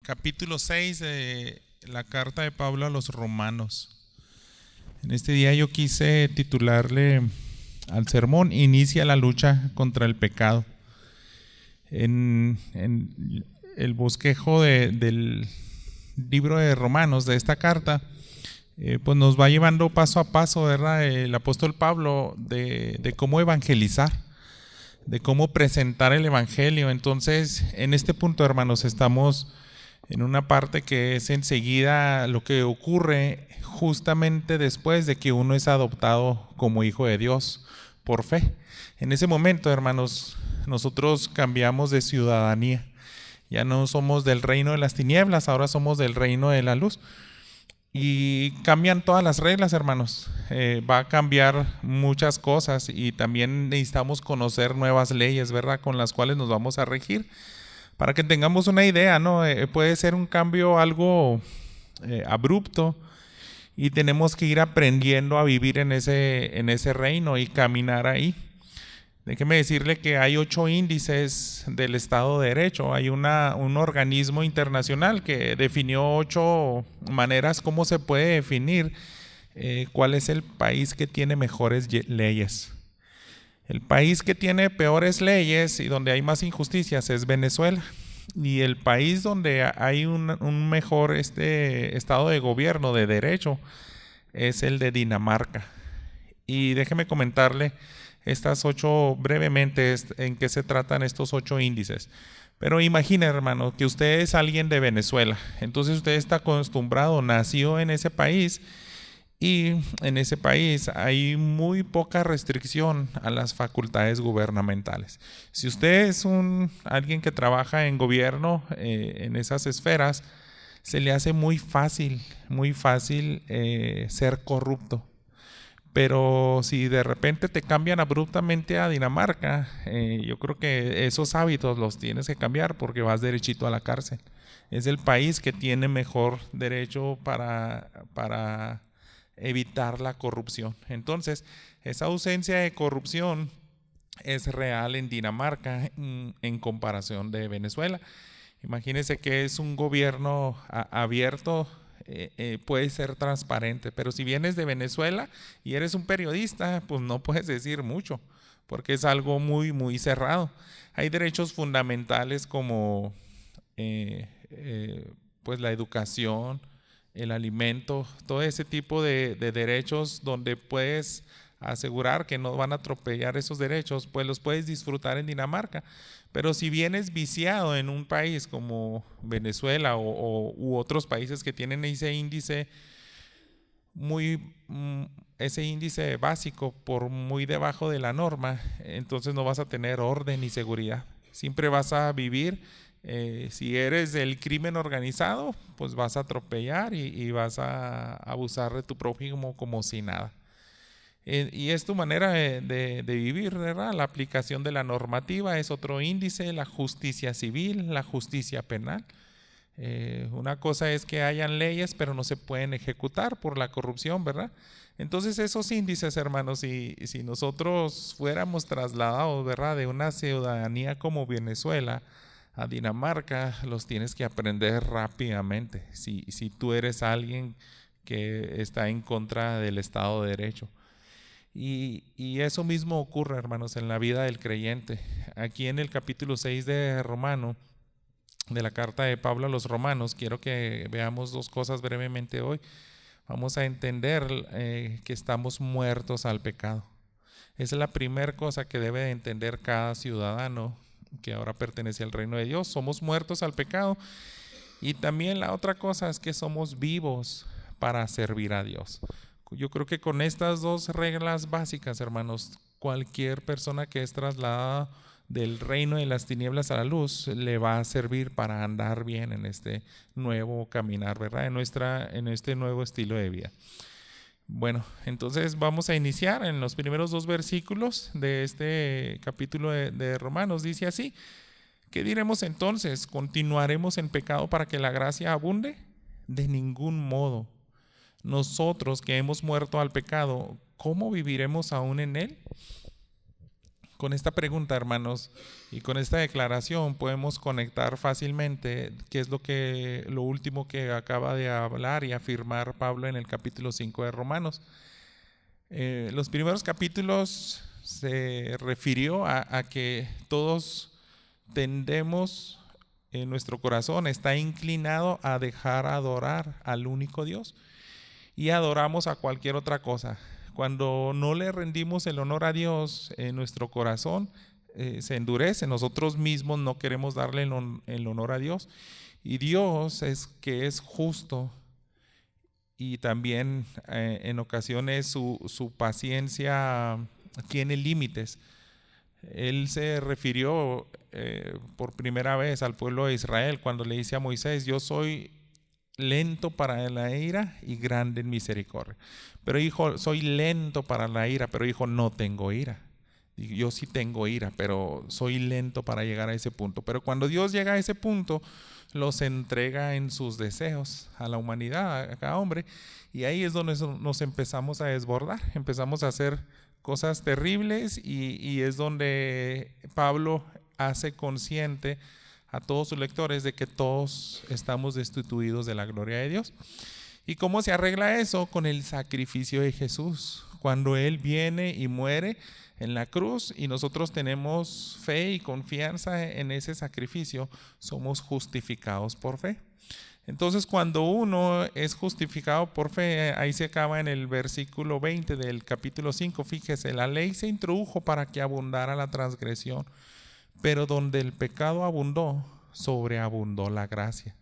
capítulo 6 de la carta de Pablo a los romanos. En este día yo quise titularle al sermón Inicia la lucha contra el pecado. En el bosquejo del libro de Romanos, de esta carta, pues nos va llevando paso a paso, ¿verdad? El apóstol Pablo de cómo evangelizar, de cómo presentar el evangelio. Entonces, en este punto, hermanos, estamos en una parte que es enseguida lo que ocurre justamente después de que uno es adoptado como hijo de Dios por fe. En ese momento, hermanos, nosotros cambiamos de ciudadanía. Ya no somos del reino de las tinieblas, ahora somos del reino de la luz. Y cambian todas las reglas, hermanos. Va a cambiar muchas cosas y también necesitamos conocer nuevas leyes, ¿verdad? Con las cuales nos vamos a regir. Para que tengamos una idea, ¿no? Puede ser un cambio algo abrupto y tenemos que ir aprendiendo a vivir en ese reino y caminar ahí. Déjeme decirle que hay 8 índices del Estado de Derecho. Hay un organismo internacional que definió 8 maneras cómo se puede definir cuál es el país que tiene mejores leyes. El país que tiene peores leyes y donde hay más injusticias es Venezuela. Y el país donde hay un mejor estado de gobierno, de derecho, es el de Dinamarca. Y déjeme comentarle estas 8 brevemente en qué se tratan estos 8 índices. Pero imagine, hermano, que usted es alguien de Venezuela. Entonces usted está acostumbrado, nació en ese país. Y en ese país hay muy poca restricción a las facultades gubernamentales. Si usted es alguien que trabaja en gobierno, en esas esferas, se le hace muy fácil ser corrupto. Pero si de repente te cambian abruptamente a Dinamarca, yo creo que esos hábitos los tienes que cambiar porque vas derechito a la cárcel. Es el país que tiene mejor derecho para evitar la corrupción. Entonces, esa ausencia de corrupción es real en Dinamarca en comparación de Venezuela. Imagínense que es un gobierno abierto, puede ser transparente, pero si vienes de Venezuela y eres un periodista, pues no puedes decir mucho, porque es algo muy, muy cerrado. Hay derechos fundamentales como pues la educación, el alimento, todo ese tipo de derechos donde puedes asegurar que no van a atropellar esos derechos, pues los puedes disfrutar en Dinamarca. Pero si vienes viciado en un país como Venezuela u otros países que tienen ese índice ese índice básico por muy debajo de la norma, entonces no vas a tener orden y seguridad. Siempre vas a vivir, si eres del crimen organizado, pues vas a atropellar y vas a abusar de tu prójimo como si nada. Y es tu manera de vivir, ¿verdad? La aplicación de la normativa es otro índice, la justicia civil, la justicia penal. Una cosa es que hayan leyes, pero no se pueden ejecutar por la corrupción, ¿verdad? Entonces esos índices, hermanos, si nosotros fuéramos trasladados, ¿verdad?, de una ciudadanía como Venezuela a Dinamarca, los tienes que aprender rápidamente, si tú eres alguien que está en contra del Estado de Derecho. Y eso mismo ocurre, hermanos, en la vida del creyente. Aquí en el capítulo 6 de Romano, de la carta de Pablo a los romanos, quiero que veamos 2 cosas brevemente hoy. Vamos a entender que estamos muertos al pecado. Esa es la primera cosa que debe de entender cada ciudadano que ahora pertenece al reino de Dios. Somos muertos al pecado. Y también la otra cosa es que somos vivos para servir a Dios. Yo creo que con estas 2 reglas básicas, hermanos, cualquier persona que es trasladada del reino de las tinieblas a la luz le va a servir para andar bien en este nuevo caminar, ¿verdad? En este nuevo estilo de vida. Bueno, entonces vamos a iniciar en los primeros 2 versículos de este capítulo de Romanos. Dice así: ¿qué diremos entonces? ¿Continuaremos en pecado para que la gracia abunde? De ningún modo. Nosotros que hemos muerto al pecado, ¿cómo viviremos aún en él? Con esta pregunta, hermanos, y con esta declaración podemos conectar fácilmente qué es lo último que acaba de hablar y afirmar Pablo en el capítulo 5 de Romanos. Los primeros capítulos se refirió a que todos tendemos, en nuestro corazón está inclinado a dejar adorar al único Dios y adoramos a cualquier otra cosa. Cuando no le rendimos el honor a Dios, en nuestro corazón se endurece. Nosotros mismos no queremos darle el honor a Dios. Y Dios que es justo, y también en ocasiones su paciencia tiene límites. Él se refirió por primera vez al pueblo de Israel cuando le dice a Moisés: yo soy lento para la ira y grande en misericordia. Pero hijo, soy lento para la ira, pero hijo, no tengo ira. Yo sí tengo ira, pero soy lento para llegar a ese punto. Pero cuando Dios llega a ese punto, los entrega en sus deseos a la humanidad, a cada hombre, y ahí es donde nos empezamos a desbordar, empezamos a hacer cosas terribles, y es donde Pablo hace consciente a todos sus lectores de que todos estamos destituidos de la gloria de Dios. ¿Y cómo se arregla eso? Con el sacrificio de Jesús. Cuando Él viene y muere en la cruz y nosotros tenemos fe y confianza en ese sacrificio, somos justificados por fe. Entonces, cuando uno es justificado por fe, ahí se acaba en el versículo 20 del capítulo 5, fíjese, la ley se introdujo para que abundara la transgresión, pero donde el pecado abundó, sobreabundó la gracia,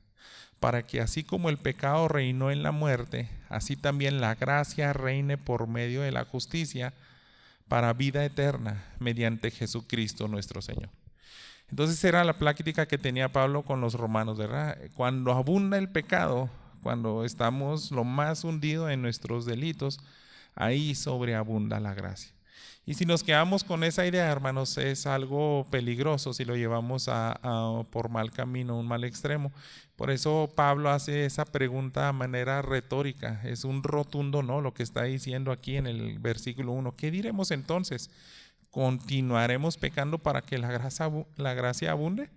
para que así como el pecado reinó en la muerte, así también la gracia reine por medio de la justicia para vida eterna mediante Jesucristo nuestro Señor. Entonces era la plática que tenía Pablo con los romanos, ¿verdad? Cuando abunda el pecado, cuando estamos lo más hundidos en nuestros delitos, ahí sobreabunda la gracia. Y si nos quedamos con esa idea, hermanos, es algo peligroso si lo llevamos por mal camino, un mal extremo. Por eso Pablo hace esa pregunta de manera retórica, es un rotundo no lo que está diciendo aquí en el versículo 1. ¿Qué diremos entonces? ¿Continuaremos pecando para que la gracia abunde?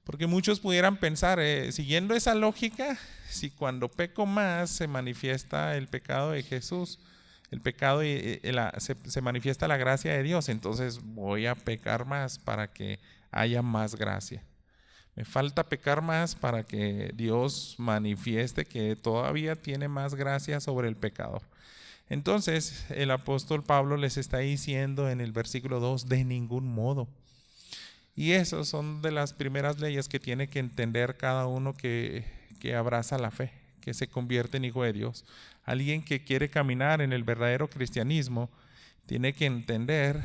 Porque muchos pudieran pensar, siguiendo esa lógica, si cuando peco más se manifiesta el pecado de Jesús, el pecado se manifiesta la gracia de Dios, entonces voy a pecar más para que haya más gracia. Me falta pecar más para que Dios manifieste que todavía tiene más gracia sobre el pecador. Entonces el apóstol Pablo les está diciendo en el versículo 2, de ningún modo. Y esas son de las primeras leyes que tiene que entender cada uno que abraza la fe, que se convierte en hijo de Dios. Alguien que quiere caminar en el verdadero cristianismo tiene que entender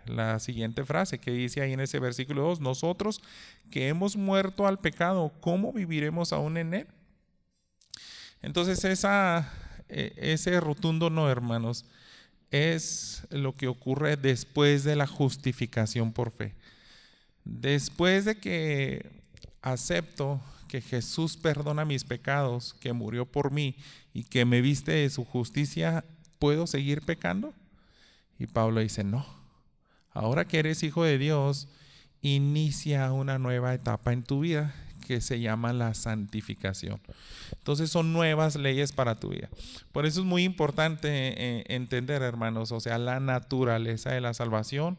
la siguiente frase que dice ahí en ese versículo 2, nosotros que hemos muerto al pecado, ¿cómo viviremos aún en él? Entonces ese rotundo no, hermanos, es lo que ocurre después de la justificación por fe. Después de que acepto que Jesús perdona mis pecados, que murió por mí y que me viste de su justicia, ¿puedo seguir pecando? Y Pablo dice, no. Ahora que eres hijo de Dios, inicia una nueva etapa en tu vida que se llama la santificación. Entonces son nuevas leyes para tu vida. Por eso es muy importante entender, hermanos, o sea, la naturaleza de la salvación.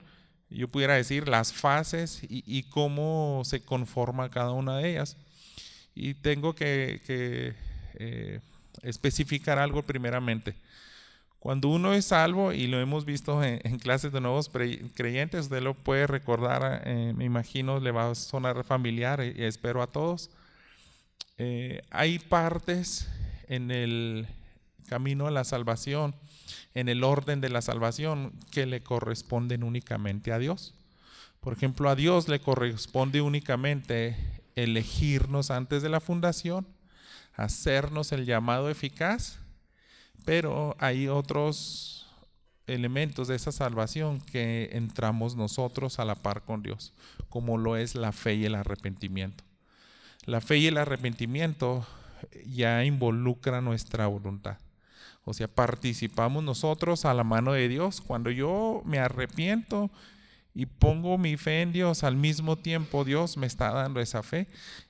Yo pudiera decir las fases y cómo se conforma cada una de ellas. Y tengo que especificar algo primeramente. Cuando uno es salvo, y lo hemos visto en clases de nuevos creyentes, usted lo puede recordar, me imagino le va a sonar familiar y espero a todos. Hay partes en el camino a la salvación, en el orden de la salvación, que le corresponden únicamente a Dios. Por ejemplo, a Dios le corresponde únicamente elegirnos antes de la fundación, hacernos el llamado eficaz, pero hay otros elementos de esa salvación que entramos nosotros a la par con Dios, como lo es la fe y el arrepentimiento. La fe y el arrepentimiento ya involucra nuestra voluntad. O sea, participamos nosotros a la mano de Dios. Cuando yo me arrepiento y pongo mi fe en Dios, al mismo tiempo Dios me está dando esa fe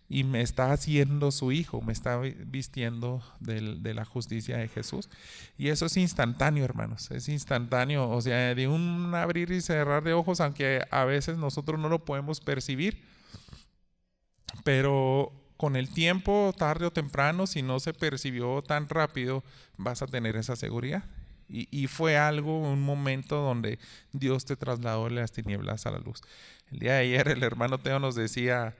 y me está haciendo su hijo, me está vistiendo de la justicia de Jesús. Y eso es instantáneo, hermanos, es instantáneo, o sea, de un abrir y cerrar de ojos, aunque a veces nosotros no lo podemos percibir, pero con el tiempo, tarde o temprano, si no se percibió tan rápido, vas a tener esa seguridad. Y fue algo, un momento donde Dios te trasladó de las tinieblas a la luz. El día de ayer el hermano Teo nos decía,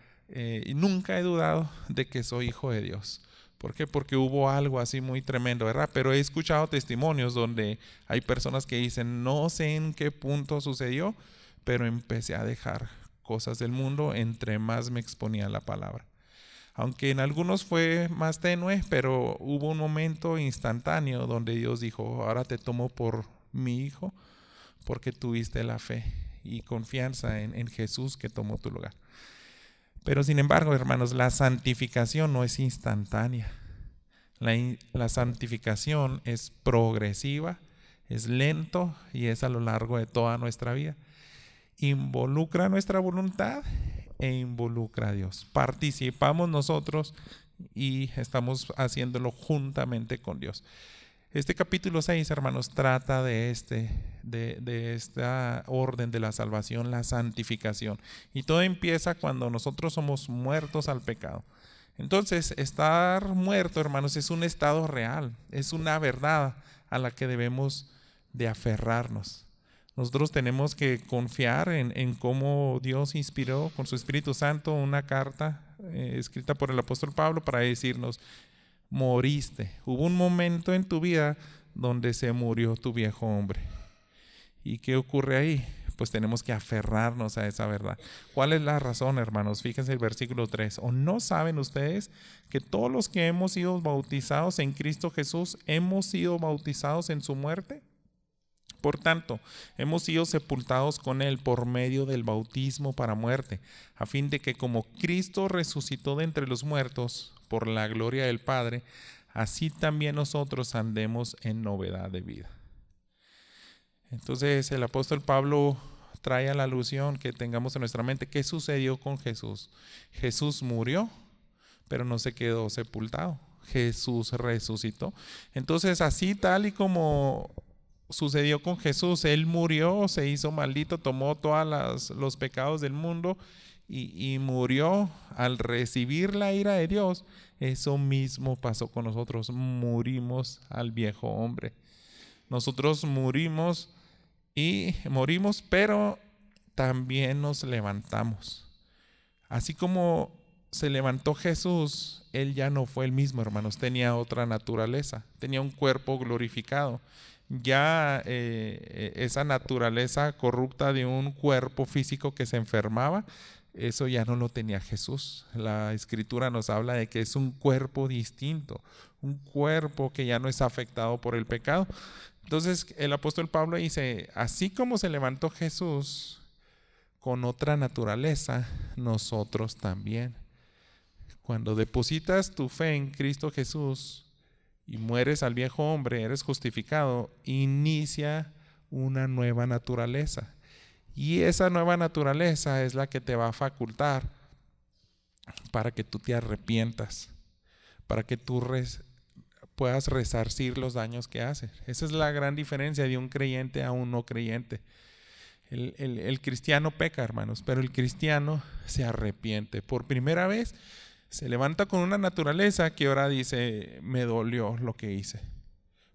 nunca he dudado de que soy hijo de Dios. ¿Por qué? Porque hubo algo así muy tremendo, ¿verdad? Pero he escuchado testimonios donde hay personas que dicen, no sé en qué punto sucedió, pero empecé a dejar cosas del mundo entre más me exponía la palabra. Aunque en algunos fue más tenue, pero hubo un momento instantáneo donde Dios dijo, ahora te tomo por mi hijo, porque tuviste la fe y confianza en Jesús que tomó tu lugar. Pero sin embargo, hermanos, la santificación no es instantánea. La santificación es progresiva, es lento y es a lo largo de toda nuestra vida. Involucra nuestra voluntad e involucra a Dios. Participamos nosotros y estamos haciéndolo juntamente con Dios. Este capítulo 6, hermanos, trata de esta orden de la salvación, la santificación. Y todo empieza cuando nosotros somos muertos al pecado. Entonces, estar muerto, hermanos, es un estado real, es una verdad a la que debemos de aferrarnos. Nosotros tenemos que confiar en cómo Dios inspiró con su Espíritu Santo una carta escrita por el apóstol Pablo para decirnos, moriste. Hubo un momento en tu vida donde se murió tu viejo hombre. ¿Y qué ocurre ahí? Pues tenemos que aferrarnos a esa verdad. ¿Cuál es la razón, hermanos? Fíjense el versículo 3. ¿O no saben ustedes que todos los que hemos sido bautizados en Cristo Jesús hemos sido bautizados en su muerte? Por tanto, hemos sido sepultados con Él por medio del bautismo para muerte, a fin de que como Cristo resucitó de entre los muertos por la gloria del Padre, así también nosotros andemos en novedad de vida. Entonces el apóstol Pablo trae a la alusión que tengamos en nuestra mente qué sucedió con Jesús. Jesús murió, pero no se quedó sepultado. Jesús resucitó. Entonces así tal y como sucedió con Jesús, Él murió, se hizo maldito, tomó todos los pecados del mundo y murió al recibir la ira de Dios. Eso mismo pasó con nosotros, morimos al viejo hombre. Nosotros morimos, pero también nos levantamos. Así como se levantó Jesús, Él ya no fue el mismo, hermanos, tenía otra naturaleza, tenía un cuerpo glorificado. Ya esa naturaleza corrupta de un cuerpo físico que se enfermaba, eso ya no lo tenía Jesús. La Escritura nos habla de que es un cuerpo distinto, un cuerpo que ya no es afectado por el pecado. Entonces el apóstol Pablo dice, así como se levantó Jesús con otra naturaleza, nosotros también. Cuando depositas tu fe en Cristo Jesús y mueres al viejo hombre, eres justificado, inicia una nueva naturaleza. Y esa nueva naturaleza es la que te va a facultar para que tú te arrepientas, para que tú puedas resarcir los daños que haces. Esa es la gran diferencia de un creyente a un no creyente. El cristiano peca, hermanos, pero el cristiano se arrepiente. Por primera vez se levanta con una naturaleza que ahora dice, me dolió lo que hice.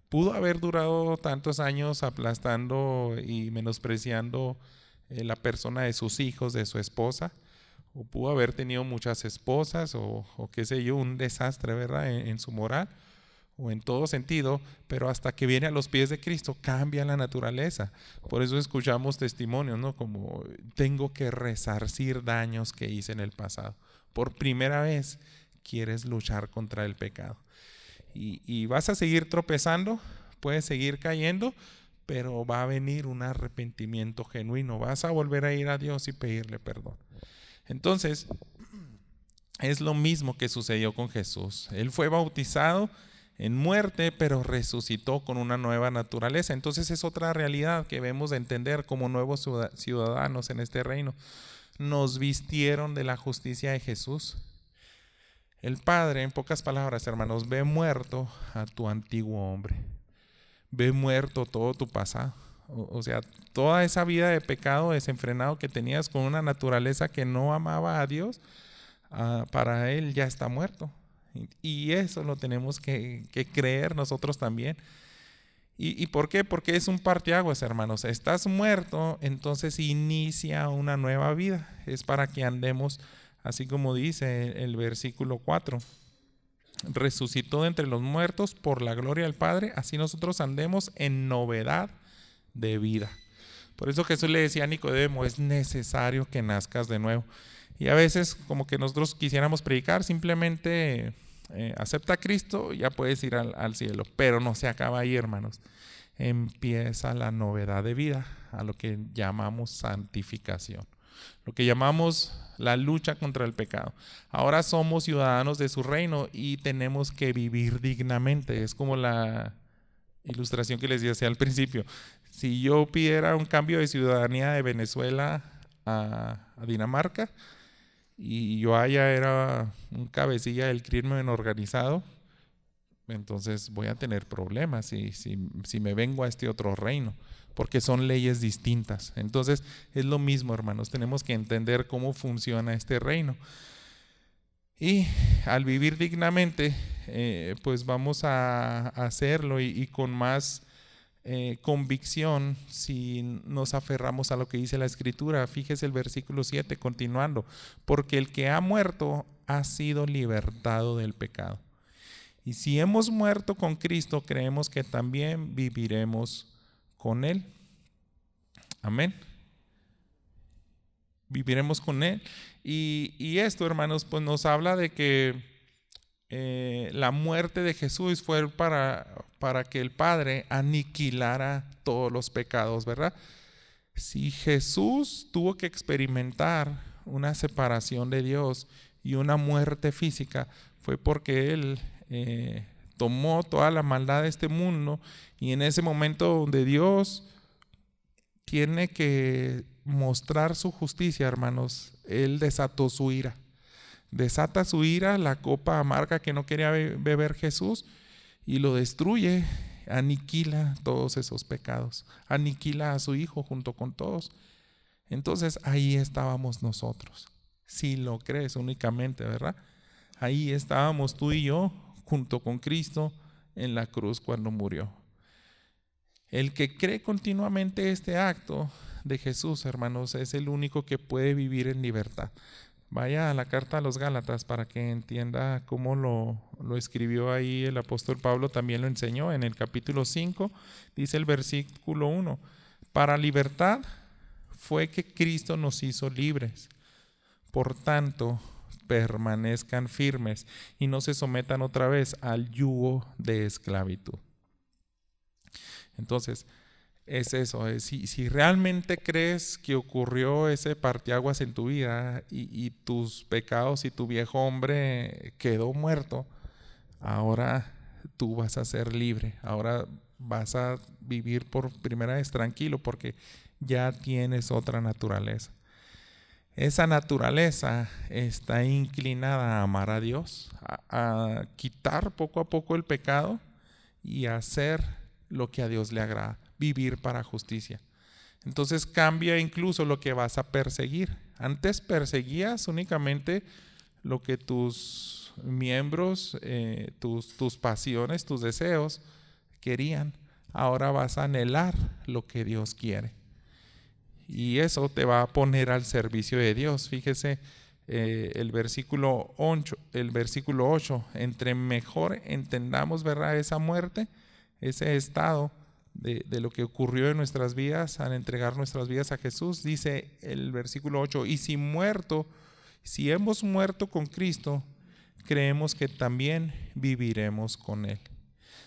Pudo haber durado tantos años aplastando y menospreciando la persona de sus hijos, de su esposa, o pudo haber tenido muchas esposas, o qué sé yo, un desastre, ¿verdad? En su moral, o en todo sentido, pero hasta que viene a los pies de Cristo cambia la naturaleza. Por eso escuchamos testimonios, ¿no? Como tengo que resarcir daños que hice en el pasado. Por primera vez quieres luchar contra el pecado. Y vas a seguir tropezando, puedes seguir cayendo, pero va a venir un arrepentimiento genuino. Vas a volver a ir a Dios y pedirle perdón. Entonces, es lo mismo que sucedió con Jesús. Él fue bautizado en muerte, pero resucitó con una nueva naturaleza. Entonces es otra realidad que debemos de entender como nuevos ciudadanos en este reino. Nos vistieron de la justicia de Jesús. El Padre, en pocas palabras, hermanos, ve muerto a tu antiguo hombre. Ve muerto todo tu pasado. O sea, toda esa vida de pecado desenfrenado que tenías con una naturaleza que no amaba a Dios, para Él ya está muerto. Y eso lo tenemos que creer nosotros también. ¿Y por qué? Porque es un parteaguas, hermanos. Estás muerto, entonces inicia una nueva vida. Es para que andemos, así como dice el versículo 4. Resucitó de entre los muertos por la gloria del Padre, así nosotros andemos en novedad de vida. Por eso Jesús le decía a Nicodemo, es necesario que nazcas de nuevo. Y a veces como que nosotros quisiéramos predicar, simplemente acepta a Cristo, ya puedes ir al cielo. Pero no se acaba ahí, hermanos. Empieza la novedad de vida, a lo que llamamos santificación, lo que llamamos la lucha contra el pecado. Ahora somos ciudadanos de su reino y tenemos que vivir dignamente. Es como la ilustración que les decía al principio. Si yo pidiera un cambio de ciudadanía de Venezuela a Dinamarca y yo allá era un cabecilla del crimen organizado, entonces voy a tener problemas si me vengo a este otro reino, porque son leyes distintas. Entonces es lo mismo, hermanos, tenemos que entender cómo funciona este reino. Y al vivir dignamente, pues vamos a hacerlo y con más convicción si nos aferramos a lo que dice la Escritura. Fíjese el versículo 7, continuando. Porque el que ha muerto ha sido libertado del pecado. Y si hemos muerto con Cristo, creemos que también viviremos con Él. Amén. Viviremos con Él. Y esto, hermanos, pues nos habla de que la muerte de Jesús fue para que el Padre aniquilara todos los pecados, ¿verdad? Si Jesús tuvo que experimentar una separación de Dios y una muerte física, fue porque Él tomó toda la maldad de este mundo, y en ese momento donde Dios tiene que mostrar su justicia, hermanos, Él desató su ira. Desata su ira, la copa amarga que no quería beber Jesús, y lo destruye, aniquila todos esos pecados, aniquila a su Hijo junto con todos. Entonces ahí estábamos nosotros, si lo crees únicamente, ¿verdad? Ahí estábamos tú y yo junto con Cristo en la cruz cuando murió. El que cree continuamente este acto de Jesús, hermanos, es el único que puede vivir en libertad. Vaya a la carta a los Gálatas para que entienda cómo lo escribió ahí el apóstol Pablo, también lo enseñó en el capítulo 5, dice el versículo 1, para libertad fue que Cristo nos hizo libres, por tanto permanezcan firmes y no se sometan otra vez al yugo de esclavitud. Entonces, es eso, si realmente crees que ocurrió ese parteaguas en tu vida y tus pecados y tu viejo hombre quedó muerto, ahora tú vas a ser libre, ahora vas a vivir por primera vez tranquilo porque ya tienes otra naturaleza. Esa naturaleza está inclinada a amar a Dios, a quitar poco a poco el pecado y a hacer lo que a Dios le agrada, vivir para justicia. Entonces cambia incluso lo que vas a perseguir. Antes perseguías únicamente lo que tus miembros, tus pasiones, tus deseos querían. Ahora vas a anhelar lo que Dios quiere. Y eso te va a poner al servicio de Dios. Fíjese el versículo 8, entre mejor entendamos, ¿verdad?, esa muerte, ese estado de lo que ocurrió en nuestras vidas al entregar nuestras vidas a Jesús, dice el versículo 8, y si hemos muerto con Cristo, creemos que también viviremos con Él,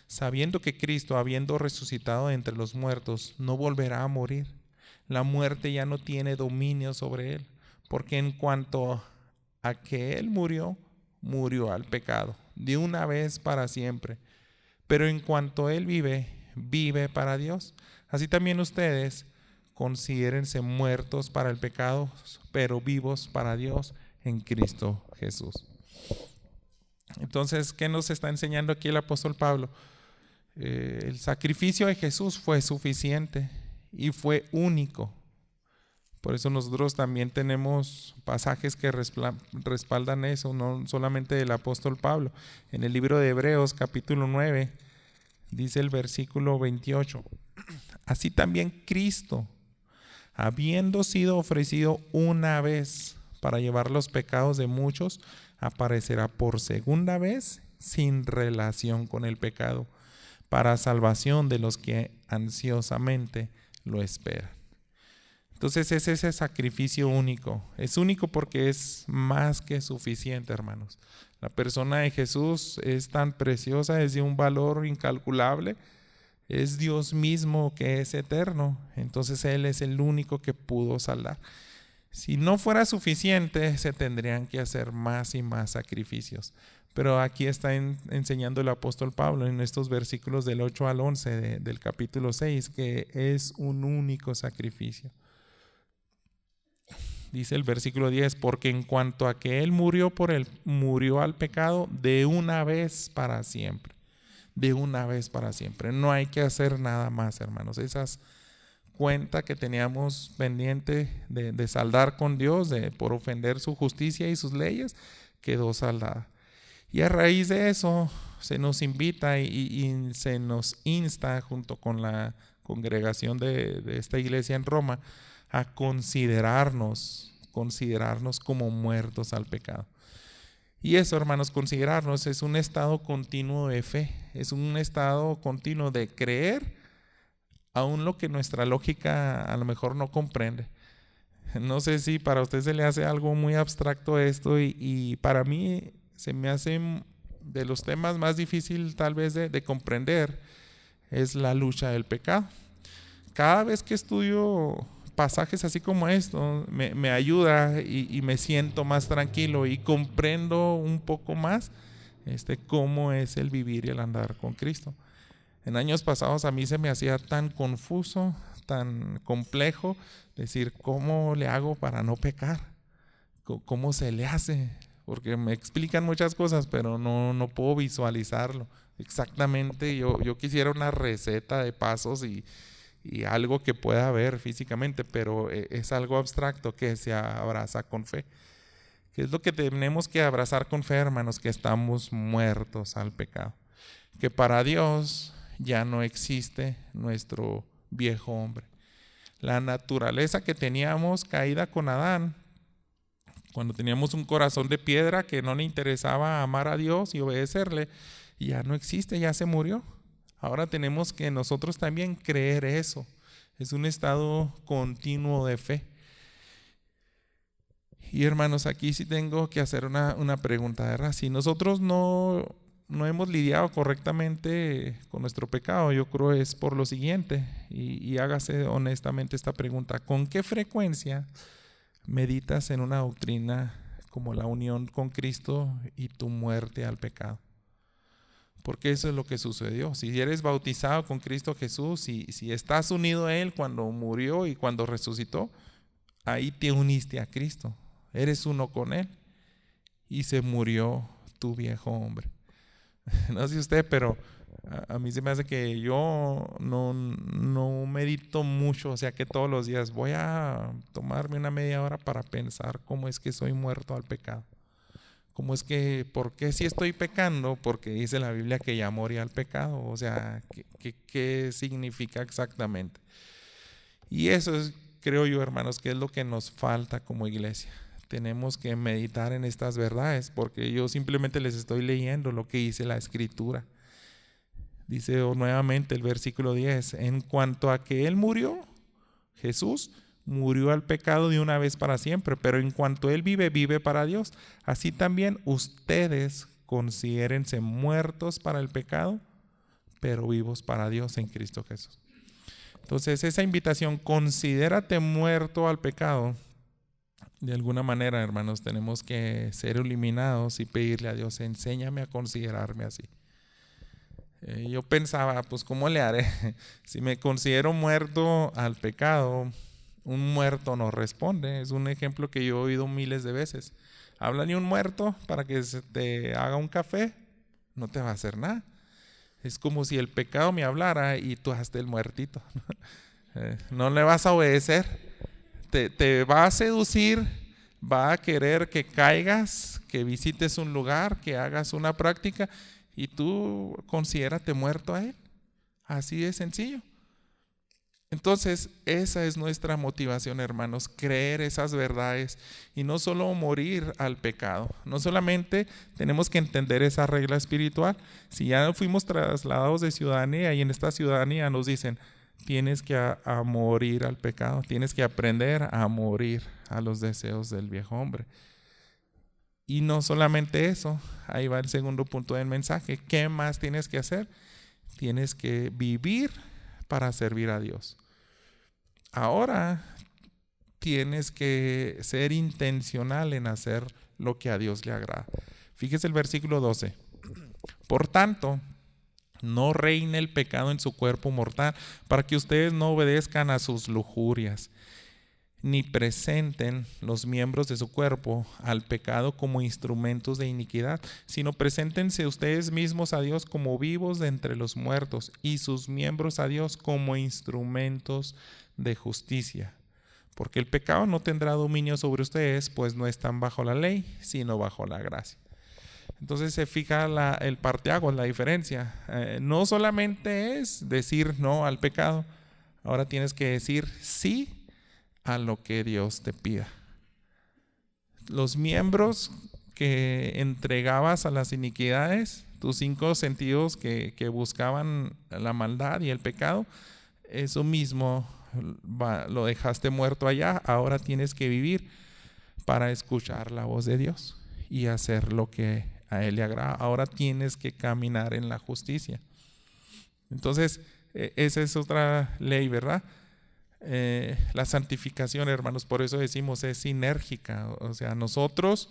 sabiendo que Cristo, habiendo resucitado de entre los muertos, no volverá a morir. La muerte ya no tiene dominio sobre Él, porque en cuanto a que Él murió al pecado, de una vez para siempre. pero en cuanto Él vive, vive para Dios. Así también ustedes considérense muertos para el pecado, pero vivos para Dios en Cristo Jesús. Entonces, ¿qué nos está enseñando aquí el apóstol Pablo? El sacrificio de Jesús fue suficiente y fue único. Por eso nosotros también tenemos pasajes que respaldan eso, no solamente del apóstol Pablo. En el libro de Hebreos, capítulo 9, dice el versículo 28. Así también Cristo, habiendo sido ofrecido una vez para llevar los pecados de muchos, aparecerá por segunda vez sin relación con el pecado, para salvación de los que ansiosamente lo esperan. Entonces es ese sacrificio único. Es único porque es más que suficiente, hermanos. La persona de Jesús es tan preciosa, es de un valor incalculable. Es Dios mismo que es eterno. Entonces Él es el único que pudo salvar. Si no fuera suficiente, se tendrían que hacer más y más sacrificios. Pero aquí está enseñando el apóstol Pablo en estos versículos del 8 al 11 del capítulo 6 que es un único sacrificio. Dice el versículo 10, porque en cuanto a que Él murió al pecado de una vez para siempre. De una vez para siempre. No hay que hacer nada más, hermanos. Esas cuentas que teníamos pendiente de saldar con Dios, por ofender su justicia y sus leyes, quedó saldada. Y a raíz de eso se nos invita y se nos insta junto con la congregación de esta iglesia en Roma a considerarnos como muertos al pecado. Y eso, hermanos, considerarnos es un estado continuo de fe, es un estado continuo de creer aún lo que nuestra lógica a lo mejor no comprende. No sé si para usted se le hace algo muy abstracto esto y para mí se me hace de los temas más difíciles tal vez de comprender, es la lucha del pecado. Cada vez que estudio pasajes así como esto, me ayuda y me siento más tranquilo y comprendo un poco más cómo es el vivir y el andar con Cristo. En años pasados a mí se me hacía tan confuso, tan complejo, decir cómo le hago para no pecar, cómo se le hace, porque me explican muchas cosas, pero no puedo visualizarlo exactamente. Yo quisiera una receta de pasos y algo que pueda ver físicamente, pero es algo abstracto que se abraza con fe. ¿Qué es lo que tenemos que abrazar con fe, hermanos? Que estamos muertos al pecado, que para Dios ya no existe nuestro viejo hombre. La naturaleza que teníamos caída con Adán, cuando teníamos un corazón de piedra que no le interesaba amar a Dios y obedecerle, ya no existe, ya se murió. Ahora tenemos que nosotros también creer eso. Es un estado continuo de fe. Y hermanos, aquí sí tengo que hacer una pregunta, ¿verdad? Si nosotros no hemos lidiado correctamente con nuestro pecado, yo creo es por lo siguiente, y hágase honestamente esta pregunta: ¿con qué frecuencia meditas en una doctrina como la unión con Cristo y tu muerte al pecado? Porque eso es lo que sucedió. Si eres bautizado con Cristo Jesús, si estás unido a Él cuando murió y cuando resucitó, ahí te uniste a Cristo. Eres uno con Él y se murió tu viejo hombre. No sé usted, pero a mí se me hace que yo no medito mucho, o sea que todos los días voy a tomarme una media hora para pensar cómo es que soy muerto al pecado. ¿Cómo es que, por qué si estoy pecando? Porque dice la Biblia que ya morí al pecado. O sea, ¿qué significa exactamente? Y eso es, creo yo, hermanos, que es lo que nos falta como iglesia. Tenemos que meditar en estas verdades, porque yo simplemente les estoy leyendo lo que dice la Escritura. Dice nuevamente el versículo 10, en cuanto a que Él murió, Jesús murió al pecado de una vez para siempre, pero en cuanto Él vive, vive para Dios. Así también ustedes considérense muertos para el pecado, pero vivos para Dios en Cristo Jesús. Entonces esa invitación, considérate muerto al pecado, de alguna manera, hermanos, tenemos que ser iluminados y pedirle a Dios, enséñame a considerarme así. Yo pensaba, pues ¿cómo le haré? Si me considero muerto al pecado, un muerto no responde. Es un ejemplo que yo he oído miles de veces. Háblale a un muerto para que se te haga un café, no te va a hacer nada. Es como si el pecado me hablara y tú hazte el muertito. No le vas a obedecer. Te va a seducir, va a querer que caigas, que visites un lugar, que hagas una práctica y tú considérate muerto a él. Así de sencillo. Entonces, esa es nuestra motivación, hermanos, creer esas verdades y no solo morir al pecado. No solamente tenemos que entender esa regla espiritual. Si ya fuimos trasladados de ciudadanía y en esta ciudadanía nos dicen, tienes que a morir al pecado, tienes que aprender a morir a los deseos del viejo hombre. Y no solamente eso, ahí va el segundo punto del mensaje. ¿Qué más tienes que hacer? Tienes que vivir para servir a Dios. Ahora tienes que ser intencional en hacer lo que a Dios le agrada. Fíjese el versículo 12. Por tanto, no reine el pecado en su cuerpo mortal, para que ustedes no obedezcan a sus lujurias, ni presenten los miembros de su cuerpo al pecado como instrumentos de iniquidad, sino preséntense ustedes mismos a Dios como vivos de entre los muertos y sus miembros a Dios como instrumentos de justicia. Porque el pecado no tendrá dominio sobre ustedes, pues no están bajo la ley, sino bajo la gracia. Entonces se fija el parteaguas, la diferencia. No solamente es decir no al pecado, ahora tienes que decir sí a lo que Dios te pida. Los miembros que entregabas a las iniquidades, tus 5 sentidos que buscaban la maldad y el pecado, eso mismo lo dejaste muerto allá. Ahora tienes que vivir para escuchar la voz de Dios y hacer lo que a Él le agrada. Ahora tienes que caminar en la justicia. Entonces, esa es otra ley, ¿verdad? La santificación, hermanos, por eso decimos es sinérgica. O sea, nosotros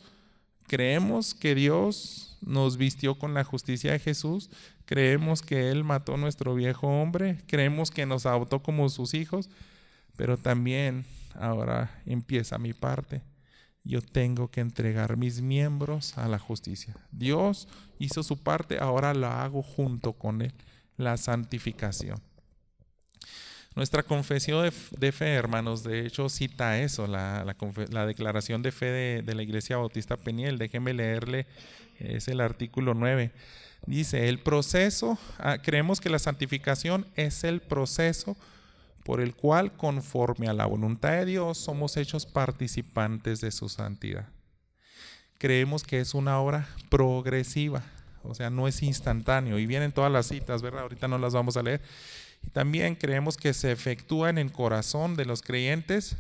creemos que Dios nos vistió con la justicia de Jesús, creemos que Él mató a nuestro viejo hombre, creemos que nos adoptó como sus hijos, pero también ahora empieza mi parte. Yo tengo que entregar mis miembros a la justicia. Dios hizo su parte, ahora la hago junto con Él, la santificación. Nuestra confesión de fe, hermanos, de hecho cita eso, la declaración de fe de la Iglesia Bautista Peniel. Déjenme leerle, es el artículo 9. Dice, el proceso, creemos que la santificación es el proceso por el cual, conforme a la voluntad de Dios, somos hechos participantes de su santidad. Creemos que es una obra progresiva, o sea, no es instantáneo. Y vienen todas las citas, ¿verdad? Ahorita no las vamos a leer. Y también creemos que se efectúa en el corazón de los creyentes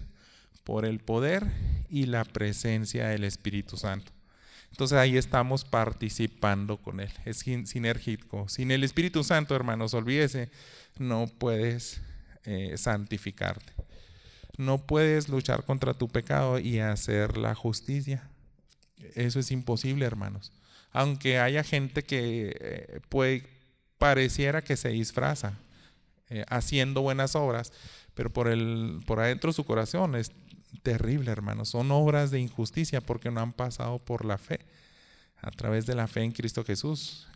por el poder y la presencia del Espíritu Santo. Entonces ahí estamos participando con Él, es sinérgico. Sin el Espíritu Santo, hermanos, olvídese, no puedes santificarte. No puedes luchar contra tu pecado y hacer la justicia. Eso es imposible, hermanos. Aunque haya gente que pareciera que se disfraza haciendo buenas obras, pero por adentro su corazón es terrible, hermanos. Son obras de injusticia porque no han pasado por la fe. A través de la fe en Cristo Jesús,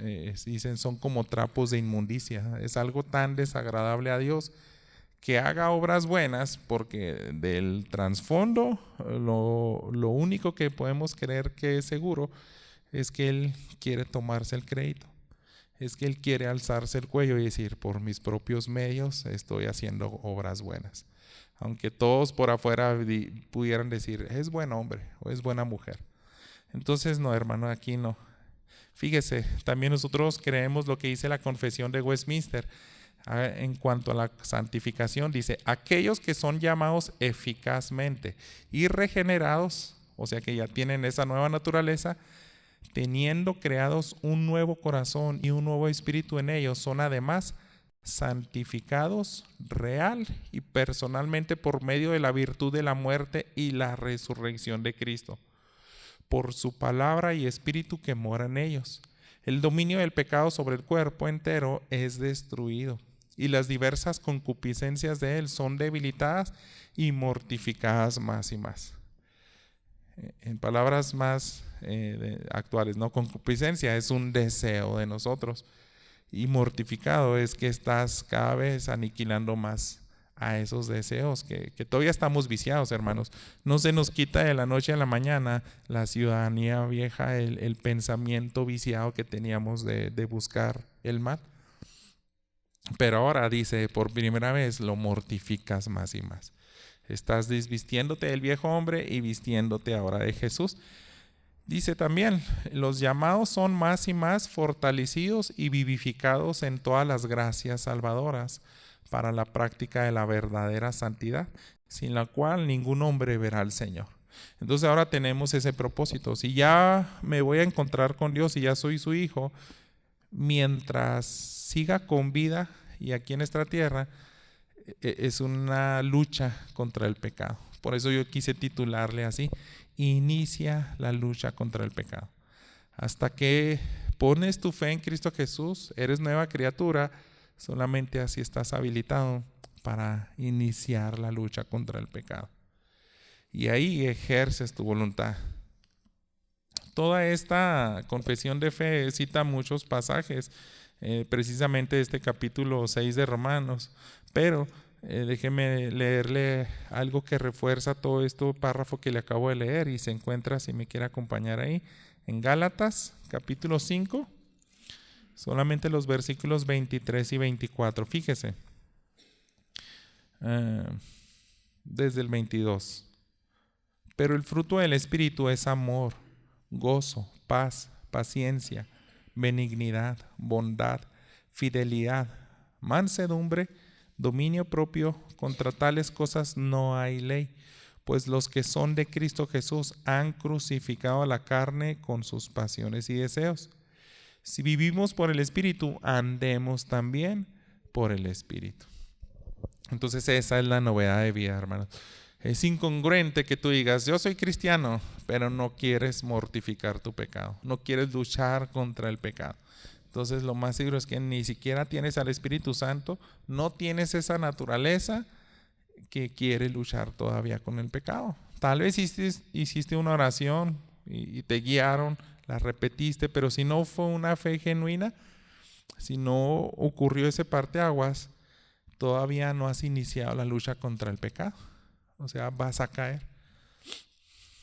dicen, son como trapos de inmundicia. Es algo tan desagradable a Dios que haga obras buenas, porque del trasfondo lo único que podemos creer que es seguro es que Él quiere tomarse el crédito. Es que Él quiere alzarse el cuello y decir, por mis propios medios estoy haciendo obras buenas. Aunque todos por afuera pudieran decir, es buen hombre o es buena mujer. Entonces no, hermano, aquí no. Fíjese, también nosotros creemos lo que dice la Confesión de Westminster en cuanto a la santificación. Dice, aquellos que son llamados eficazmente y regenerados, o sea que ya tienen esa nueva naturaleza, teniendo creados un nuevo corazón y un nuevo espíritu en ellos, son además santificados real y personalmente por medio de la virtud de la muerte y la resurrección de Cristo, por su palabra y espíritu que mora en ellos. El dominio del pecado sobre el cuerpo entero es destruido y las diversas concupiscencias de él son debilitadas y mortificadas más y más. En palabras más actuales, ¿no? Concupiscencia es un deseo de nosotros y mortificado es que estás cada vez aniquilando más a esos deseos que todavía estamos viciados, hermanos. No se nos quita de la noche a la mañana la ciudadanía vieja, el pensamiento viciado que teníamos de buscar el mal. Pero ahora dice, por primera vez lo mortificas más y más. Estás desvistiéndote del viejo hombre y vistiéndote ahora de Jesús. Dice también, los llamados son más y más fortalecidos y vivificados en todas las gracias salvadoras para la práctica de la verdadera santidad, sin la cual ningún hombre verá al Señor. Entonces ahora tenemos ese propósito. Si ya me voy a encontrar con Dios y ya soy su hijo, mientras siga con vida y aquí en esta tierra, es una lucha contra el pecado. Por eso yo quise titularle así: inicia la lucha contra el pecado. Hasta que pones tu fe en Cristo Jesús, eres nueva criatura, solamente así estás habilitado para iniciar la lucha contra el pecado. Y ahí ejerces tu voluntad. Toda esta confesión de fe cita muchos pasajes, precisamente este capítulo 6 de Romanos, pero déjeme leerle algo que refuerza todo este párrafo que le acabo de leer y se encuentra, si me quiere acompañar ahí, en Gálatas capítulo 5, solamente los versículos 23 y 24, fíjese, desde el 22. Pero el fruto del Espíritu es amor, gozo, paz, paciencia, benignidad, bondad, fidelidad, mansedumbre, dominio propio. Contra tales cosas no hay ley, pues los que son de Cristo Jesús han crucificado a la carne con sus pasiones y deseos. Si vivimos por el Espíritu, andemos también por el Espíritu. Entonces esa es la novedad de vida, hermanos. Es incongruente que tú digas, yo soy cristiano, pero no quieres mortificar tu pecado, no quieres luchar contra el pecado. Entonces lo más seguro es que ni siquiera tienes al Espíritu Santo, no tienes esa naturaleza que quiere luchar todavía con el pecado. Tal vez hiciste una oración y te guiaron, la repetiste, pero si no fue una fe genuina, si no ocurrió ese parteaguas, todavía no has iniciado la lucha contra el pecado. O sea, vas a caer.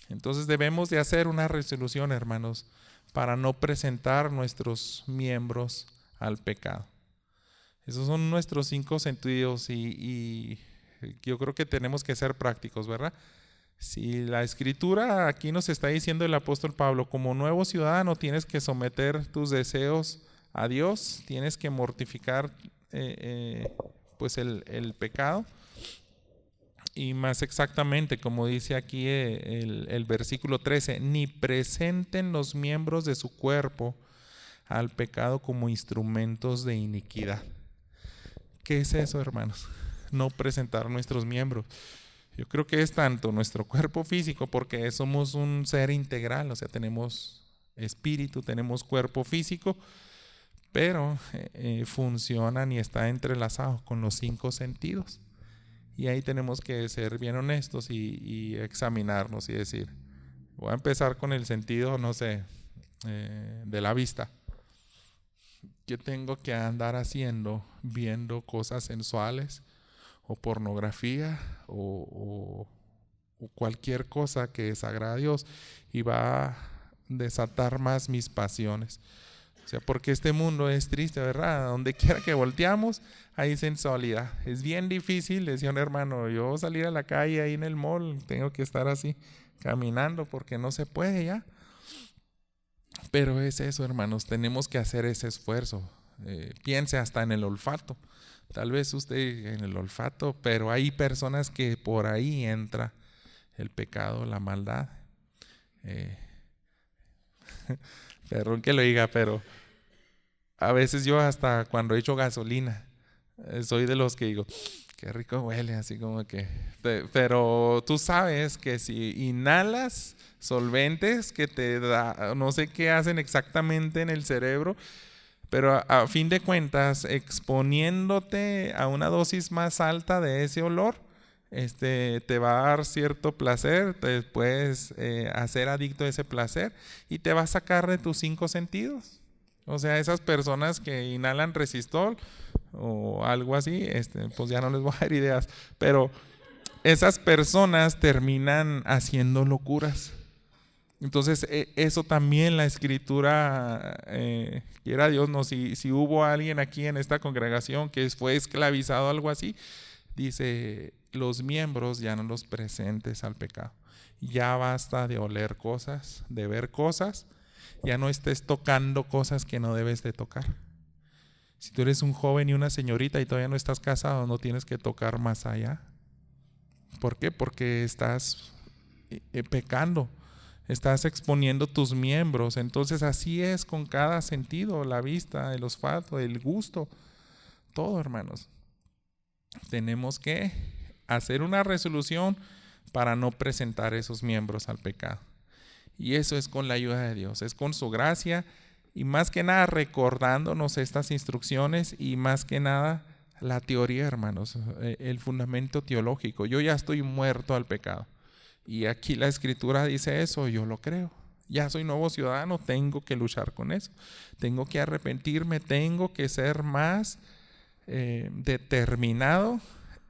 Entonces debemos de hacer una resolución, hermanos, para no presentar nuestros miembros al pecado. Esos son nuestros 5 sentidos y yo creo que tenemos que ser prácticos, ¿verdad? Si la Escritura aquí nos está diciendo el apóstol Pablo, como nuevo ciudadano tienes que someter tus deseos a Dios, tienes que mortificar pues el pecado. Y más exactamente, como dice aquí el versículo 13, ni presenten los miembros de su cuerpo al pecado como instrumentos de iniquidad. ¿Qué es eso, hermanos? No presentar nuestros miembros. Yo creo que es tanto nuestro cuerpo físico, porque somos un ser integral, o sea, tenemos espíritu, tenemos cuerpo físico, pero funcionan y está entrelazado con los 5 sentidos. Y ahí tenemos que ser bien honestos y examinarnos y decir, voy a empezar con el sentido, no sé, de la vista. ¿Qué tengo que andar haciendo? Viendo cosas sensuales o pornografía o cualquier cosa que desagrada a Dios y va a desatar más mis pasiones. O sea, porque este mundo es triste, ¿verdad? Donde quiera que volteamos, hay sensualidad. Es bien difícil, decía un hermano, yo salir a la calle ahí en el mall, tengo que estar así, caminando, porque no se puede ya. Pero es eso, hermanos, tenemos que hacer ese esfuerzo. Piense hasta en el olfato. Tal vez usted en el olfato, pero hay personas que por ahí entra el pecado, la maldad. Perdón que lo diga, pero a veces yo hasta cuando echo gasolina, Soy de los que digo, qué rico huele, así como que... Pero tú sabes que si inhalas solventes que te da, no sé qué hacen exactamente en el cerebro, pero a fin de cuentas, exponiéndote a una dosis más alta de ese olor, te va a dar cierto placer, te puedes hacer adicto a ese placer y te va a sacar de tus 5 sentidos. O sea, esas personas que inhalan resistol o algo así, pues ya no les voy a dar ideas, pero esas personas terminan haciendo locuras. Entonces, eso también la escritura, quiera Dios, no, si hubo alguien aquí en esta congregación que fue esclavizado o algo así, dice, los miembros ya no los presentes al pecado. Ya basta de oler cosas, de ver cosas, ya no estés tocando cosas que no debes de tocar. Si tú eres un joven y una señorita y todavía no estás casado, no tienes que tocar más allá. ¿Por qué? Porque estás pecando. Estás exponiendo tus miembros. Entonces así es con cada sentido, la vista, el olfato, el gusto, todo, hermanos. Tenemos que hacer una resolución para no presentar esos miembros al pecado. Y eso es con la ayuda de Dios, es con su gracia y más que nada recordándonos estas instrucciones y más que nada la teoría, hermanos, el fundamento teológico. Yo ya estoy muerto al pecado. Y aquí la escritura dice eso, yo lo creo. Ya soy nuevo ciudadano, tengo que luchar con eso. Tengo que arrepentirme, tengo que ser más determinado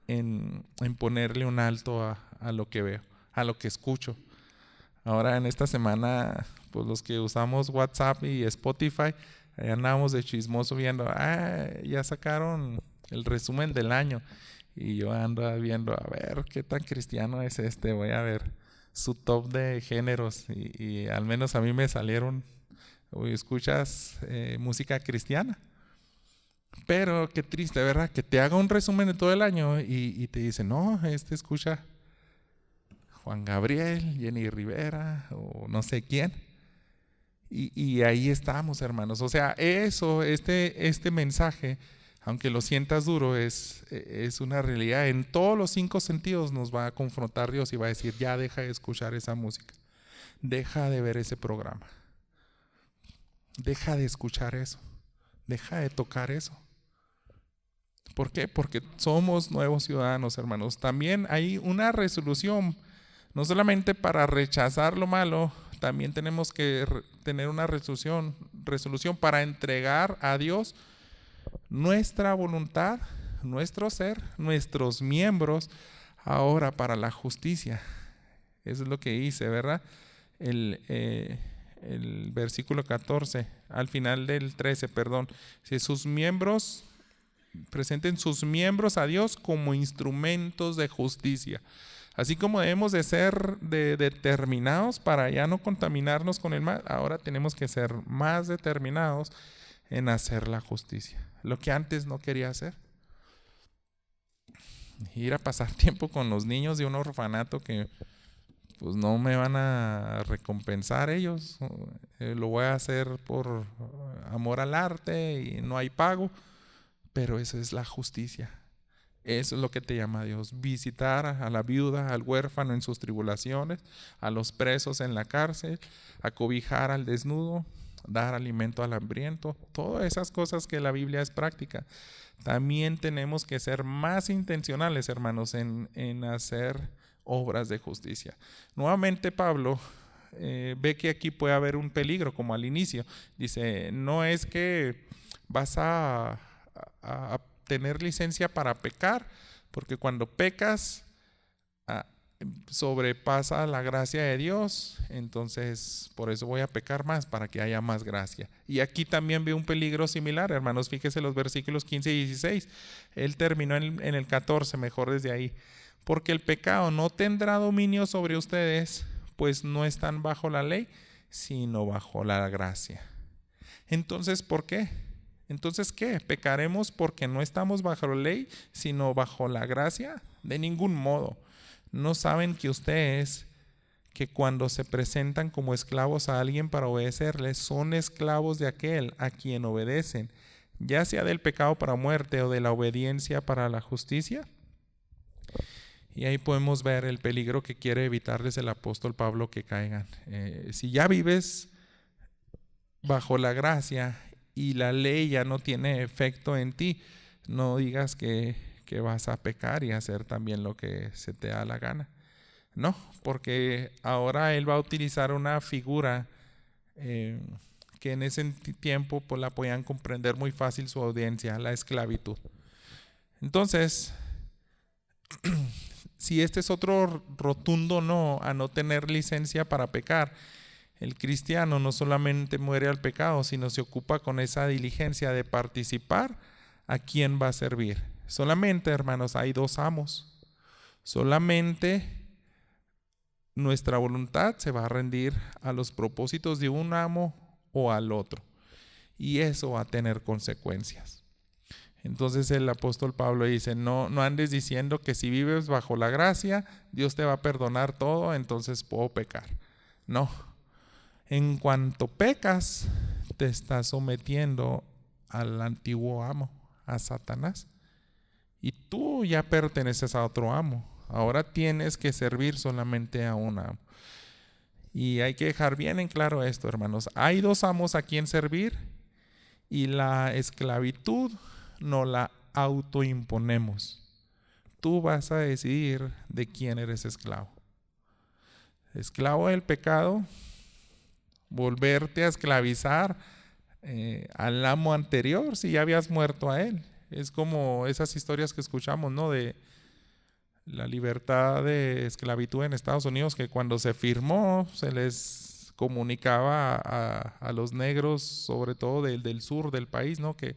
en ponerle un alto a lo que veo, a lo que escucho. Ahora en esta semana, pues los que usamos WhatsApp y Spotify, andamos de chismoso viendo, ya sacaron el resumen del año. Y yo ando viendo, a ver, qué tan cristiano es voy a ver su top de géneros. Y al menos a mí me salieron, escuchas música cristiana. Pero qué triste, ¿verdad? Que te haga un resumen de todo el año y te dice, no, escucha Juan Gabriel, Jenny Rivera o no sé quién. Y ahí estamos, hermanos. O sea, eso, este mensaje, aunque lo sientas duro, es una realidad. En todos los 5 sentidos nos va a confrontar Dios y va a decir, ya deja de escuchar esa música. Deja de ver ese programa. Deja de escuchar eso. Deja de tocar eso. ¿Por qué? Porque somos nuevos ciudadanos, hermanos. También hay una resolución, no solamente para rechazar lo malo, también tenemos que tener una resolución para entregar a Dios nuestra voluntad, nuestro ser, nuestros miembros, ahora para la justicia. Eso es lo que hice, ¿verdad? El versículo 14, al final del 13, perdón. Si sus miembros, presenten sus miembros a Dios como instrumentos de justicia. Así como debemos de ser determinados para ya no contaminarnos con el mal, ahora tenemos que ser más determinados en hacer la justicia. Lo que antes no quería hacer. Ir a pasar tiempo con los niños de un orfanato que pues no me van a recompensar ellos. Lo voy a hacer por amor al arte y no hay pago. Pero eso es la justicia. Eso es lo que te llama Dios. Visitar a la viuda, al huérfano en sus tribulaciones, a los presos en la cárcel, acobijar al desnudo, dar alimento al hambriento. Todas esas cosas que la Biblia es práctica. También tenemos que ser más intencionales, hermanos, en hacer obras de justicia. Nuevamente Pablo ve que aquí puede haber un peligro, como al inicio. Dice, no es que vas a tener licencia para pecar, porque cuando pecas sobrepasa la gracia de Dios, entonces por eso voy a pecar más, para que haya más gracia. Y aquí también veo un peligro similar, hermanos. Fíjense los versículos 15 y 16. Él terminó en el 14, mejor desde ahí. Porque el pecado no tendrá dominio sobre ustedes, pues no están bajo la ley, sino bajo la gracia. Entonces, ¿por qué? Entonces, ¿qué? ¿Pecaremos porque no estamos bajo la ley, sino bajo la gracia? De ningún modo. ¿No saben que ustedes, que cuando se presentan como esclavos a alguien para obedecerle, son esclavos de aquel a quien obedecen, ya sea del pecado para muerte o de la obediencia para la justicia. Y ahí podemos ver el peligro que quiere evitarles el apóstol Pablo que caigan. Si ya vives bajo la gracia y la ley ya no tiene efecto en ti, no digas que vas a pecar y hacer también lo que se te da la gana. No, porque ahora él va a utilizar una figura que en ese tiempo pues, la podían comprender muy fácil su audiencia, la esclavitud. Entonces, si este es otro rotundo no a no tener licencia para pecar, el cristiano no solamente muere al pecado, sino se ocupa con esa diligencia de participar a quién va a servir. Solamente, hermanos, hay dos amos. Solamente nuestra voluntad se va a rendir a los propósitos de un amo o al otro. Y eso va a tener consecuencias. Entonces el apóstol Pablo dice, no andes diciendo que si vives bajo la gracia, Dios te va a perdonar todo, entonces puedo pecar. No. En cuanto pecas, te estás sometiendo al antiguo amo, a Satanás. Y tú ya perteneces a otro amo. Ahora tienes que servir solamente a un amo. Y hay que dejar bien en claro esto, hermanos. Hay dos amos a quien servir y la esclavitud no la autoimponemos. Tú vas a decidir de quién eres esclavo. Esclavo del pecado, volverte a esclavizar al amo anterior si ya habías muerto a él. Es como esas historias que escuchamos, ¿no? De la libertad de esclavitud en Estados Unidos, que cuando se firmó se les comunicaba a los negros, sobre todo del sur del país, ¿no? Que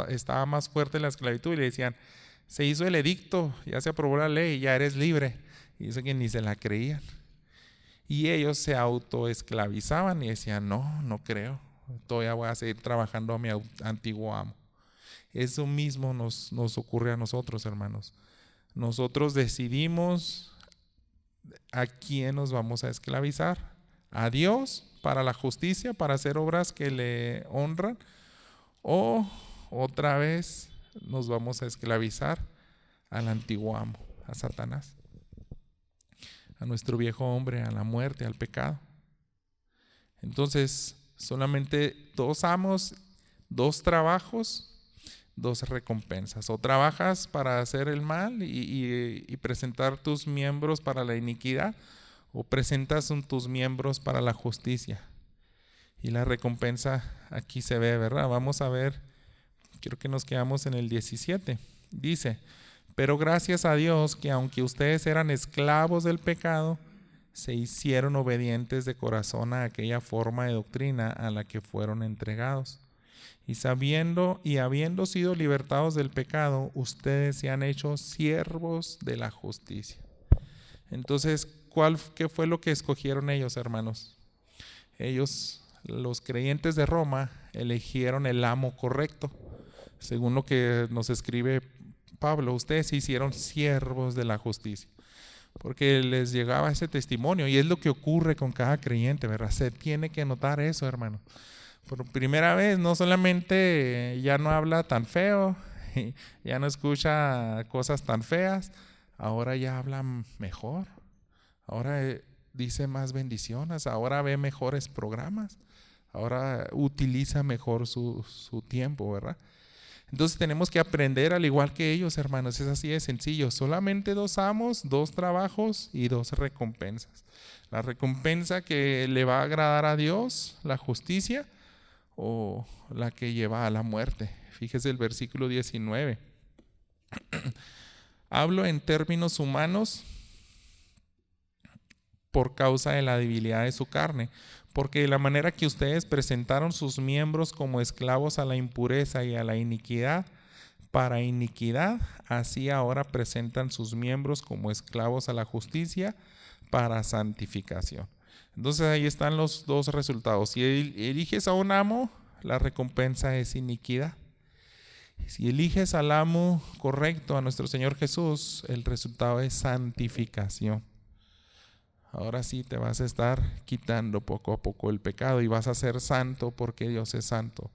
estaba más fuerte la esclavitud y le decían, se hizo el edicto, ya se aprobó la ley, ya eres libre. Y eso que ni se la creían. Y ellos se autoesclavizaban y decían, no creo, todavía voy a seguir trabajando a mi antiguo amo. Eso mismo nos ocurre a nosotros, hermanos. Nosotros decidimos a quién nos vamos a esclavizar. A Dios para la justicia, para hacer obras que le honran, o otra vez nos vamos a esclavizar al antiguo amo, a Satanás, a nuestro viejo hombre, a la muerte, al pecado. Entonces, solamente dos amos, dos trabajos, dos recompensas. O trabajas para hacer el mal y presentar tus miembros para la iniquidad, o presentas tus miembros para la justicia. Y la recompensa aquí se ve, ¿verdad? Vamos a ver, quiero que nos quedamos en el 17. Dice, pero gracias a Dios que aunque ustedes eran esclavos del pecado, se hicieron obedientes de corazón a aquella forma de doctrina a la que fueron entregados. Y habiendo sido libertados del pecado, ustedes se han hecho siervos de la justicia. Entonces, ¿qué fue lo que escogieron ellos, hermanos? Ellos, los creyentes de Roma, eligieron el amo correcto. Según lo que nos escribe Pablo, ustedes se hicieron siervos de la justicia. Porque les llegaba ese testimonio, y es lo que ocurre con cada creyente, ¿verdad? Se tiene que notar eso, hermano. Por primera vez, no solamente ya no habla tan feo, ya no escucha cosas tan feas, ahora ya habla mejor, ahora dice más bendiciones, ahora ve mejores programas, ahora utiliza mejor su tiempo, ¿verdad? Entonces tenemos que aprender al igual que ellos, hermanos. Es así de sencillo. Solamente dos amos, dos trabajos y dos recompensas. La recompensa que le va a agradar a Dios, la justicia, o la que lleva a la muerte. Fíjese el versículo 19. Hablo en términos humanos por causa de la debilidad de su carne, porque de la manera que ustedes presentaron sus miembros como esclavos a la impureza y a la iniquidad, para iniquidad, así ahora presentan sus miembros como esclavos a la justicia, para santificación. Entonces ahí están los dos resultados. Si eliges a un amo, la recompensa es iniquidad. Si eliges al amo correcto, a nuestro Señor Jesús, el resultado es santificación. Ahora sí te vas a estar quitando poco a poco el pecado y vas a ser santo porque Dios es santo.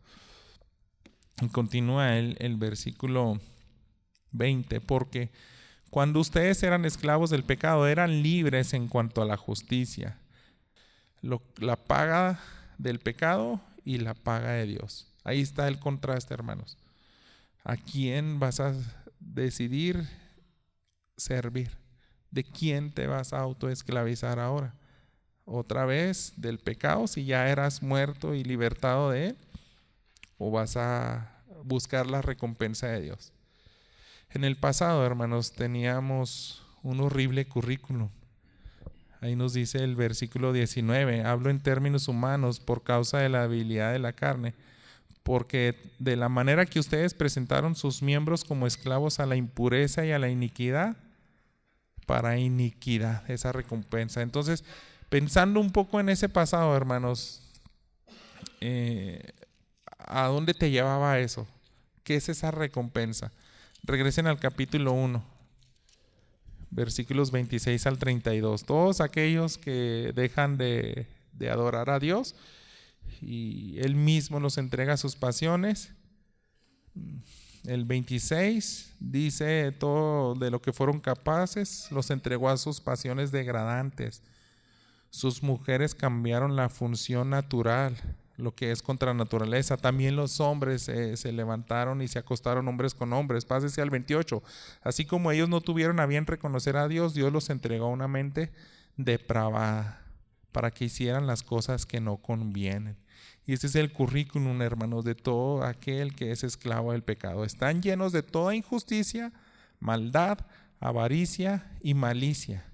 Y continúa el versículo 20, porque cuando ustedes eran esclavos del pecado, eran libres en cuanto a la justicia. La paga del pecado y la paga de Dios. Ahí está el contraste, hermanos. ¿A quién vas a decidir servir? ¿De quién te vas a autoesclavizar ahora? ¿Otra vez del pecado si ya eras muerto y libertado de él? ¿O vas a buscar la recompensa de Dios? En el pasado, hermanos, teníamos un horrible currículum. Ahí nos dice el versículo 19, hablo en términos humanos por causa de la habilidad de la carne, porque de la manera que ustedes presentaron sus miembros como esclavos a la impureza y a la iniquidad, para iniquidad, esa recompensa. Entonces, pensando un poco en ese pasado, hermanos, ¿a dónde te llevaba eso? ¿Qué es esa recompensa? Regresen al capítulo 1. Versículos 26 al 32. Todos aquellos que dejan de adorar a Dios y Él mismo los entrega a sus pasiones. El 26 dice todo de lo que fueron capaces, los entregó a sus pasiones degradantes. Sus mujeres cambiaron la función natural, lo que es contra naturaleza. También los hombres se levantaron y se acostaron hombres con hombres. Pásese al 28. Así como ellos no tuvieron a bien reconocer a Dios, Dios los entregó a una mente depravada para que hicieran las cosas que no convienen. Y ese es el currículum, hermanos, de todo aquel que es esclavo del pecado. Están llenos de toda injusticia, maldad, avaricia y malicia.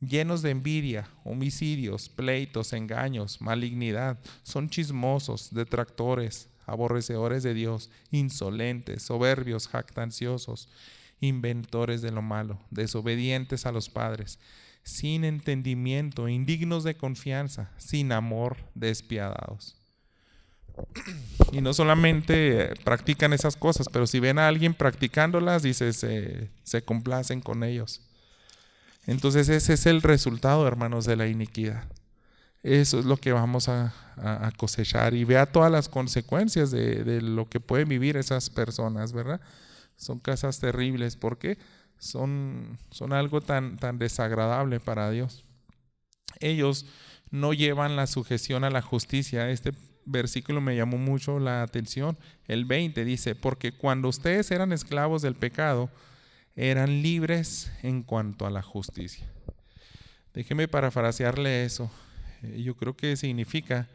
Llenos de envidia, homicidios, pleitos, engaños, malignidad. Son chismosos, detractores, aborrecedores de Dios, insolentes, soberbios, jactanciosos, inventores de lo malo, desobedientes a los padres, sin entendimiento, indignos de confianza, sin amor, despiadados. Y no solamente practican esas cosas, pero si ven a alguien practicándolas, dice, se complacen con ellos. Entonces ese es el resultado, hermanos, de la iniquidad. Eso es lo que vamos a cosechar. Y vea todas las consecuencias de lo que pueden vivir esas personas, ¿verdad? Son cosas terribles porque son algo tan desagradable para Dios. Ellos no llevan la sujeción a la justicia. Este versículo me llamó mucho la atención. El 20 dice, porque cuando ustedes eran esclavos del pecado, eran libres en cuanto a la justicia. Déjeme parafrasearle eso. Yo creo que significa,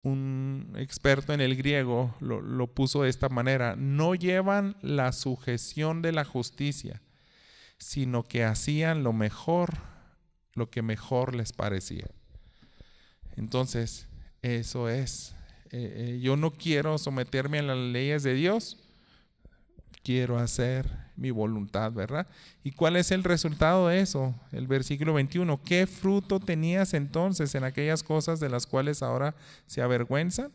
un experto en el griego lo puso de esta manera: no llevan la sujeción de la justicia, sino que hacían lo que mejor les parecía. Entonces, eso es. Yo no quiero someterme a las leyes de Dios, quiero hacer mi voluntad, ¿verdad? ¿Y cuál es el resultado de eso? El versículo 21, ¿qué fruto tenías entonces en aquellas cosas de las cuales ahora se avergüenzan?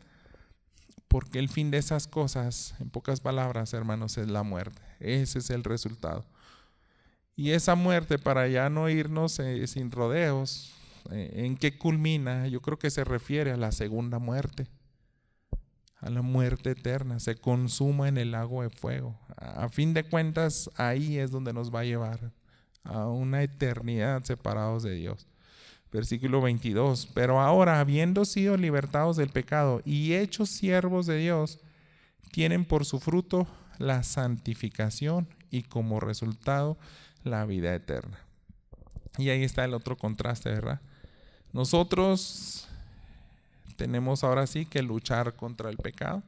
Porque el fin de esas cosas, en pocas palabras, hermanos, es la muerte. Ese es el resultado. Y esa muerte, para ya no irnos sin rodeos, ¿en qué culmina? Yo creo que se refiere a la segunda muerte, a la muerte eterna, se consuma en el lago de fuego. A fin de cuentas, ahí es donde nos va a llevar a una eternidad separados de Dios. Versículo 22, pero ahora, habiendo sido libertados del pecado y hechos siervos de Dios, tienen por su fruto la santificación y como resultado la vida eterna. Y ahí está el otro contraste, ¿verdad? Nosotros tenemos ahora sí que luchar contra el pecado.